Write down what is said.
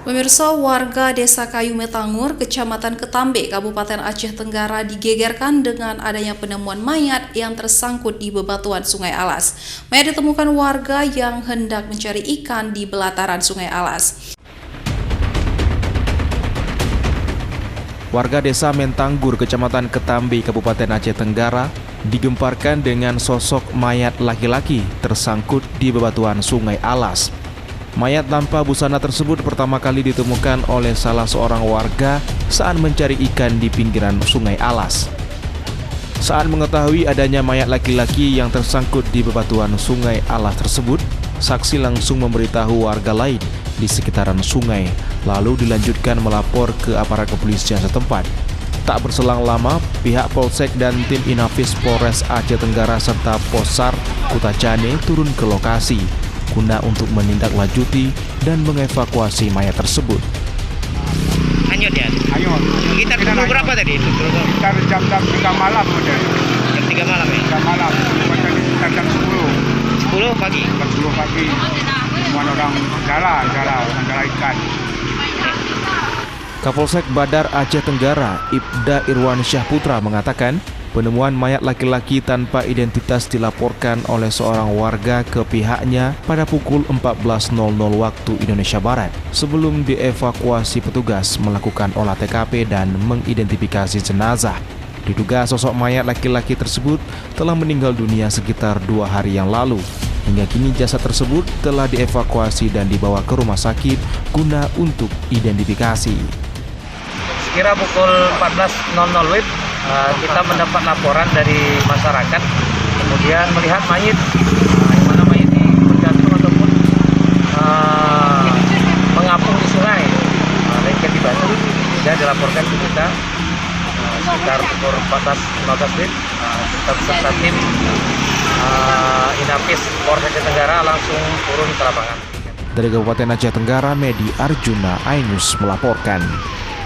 Pemirsa, warga Desa Kayu Metangur, Kecamatan Ketambe, Kabupaten Aceh Tenggara digegerkan dengan adanya penemuan mayat yang tersangkut di bebatuan Sungai Alas. Mayat ditemukan warga yang hendak mencari ikan di belataran Sungai Alas. Warga Desa Mentanggur, Kecamatan Ketambe, Kabupaten Aceh Tenggara digemparkan dengan sosok mayat laki-laki tersangkut di bebatuan Sungai Alas. Mayat tanpa busana tersebut pertama kali ditemukan oleh salah seorang warga saat mencari ikan di pinggiran Sungai Alas. Saat mengetahui adanya mayat laki-laki yang tersangkut di bebatuan Sungai Alas tersebut, saksi langsung memberitahu warga lain di sekitaran sungai, lalu dilanjutkan melapor ke aparat kepolisian setempat. Tak berselang lama, pihak Polsek dan tim Inafis Polres Aceh Tenggara serta Posar Kutacane turun ke lokasi guna untuk menindaklanjuti dan mengevakuasi mayat tersebut. Hanyut ya? Hanyut. Kita tunggu berapa tadi? Sekitar jam 3 malam udah. Jam 3 malam ya? 3 malam. Sekitar jam 10. 10 pagi? Jam 10 pagi. Semua orang jalan ikan. Kapolsek Badar Aceh Tenggara, Ibda Irwan Syahputra mengatakan, penemuan mayat laki-laki tanpa identitas dilaporkan oleh seorang warga ke pihaknya pada pukul 14.00 waktu Indonesia Barat. Sebelum dievakuasi petugas melakukan olah TKP dan mengidentifikasi jenazah. Diduga sosok mayat laki-laki tersebut telah meninggal dunia sekitar 2 hari yang lalu. Hingga kini jasad tersebut telah dievakuasi dan dibawa ke rumah sakit guna untuk identifikasi. Sekira pukul 14.00 WIB, kita mendapat laporan dari masyarakat, kemudian melihat mayit, yang mana mayit ini bergantung ataupun mengapung di sungai, lengket di batu, sehingga dilaporkan ke kita sekitar pukul 14.15 WIB. Kita beserta tim Inafis Polres Aceh Tenggara langsung turun ke lapangan. Dari Kabupaten Aceh Tenggara, Medi Arjuna, iNews melaporkan.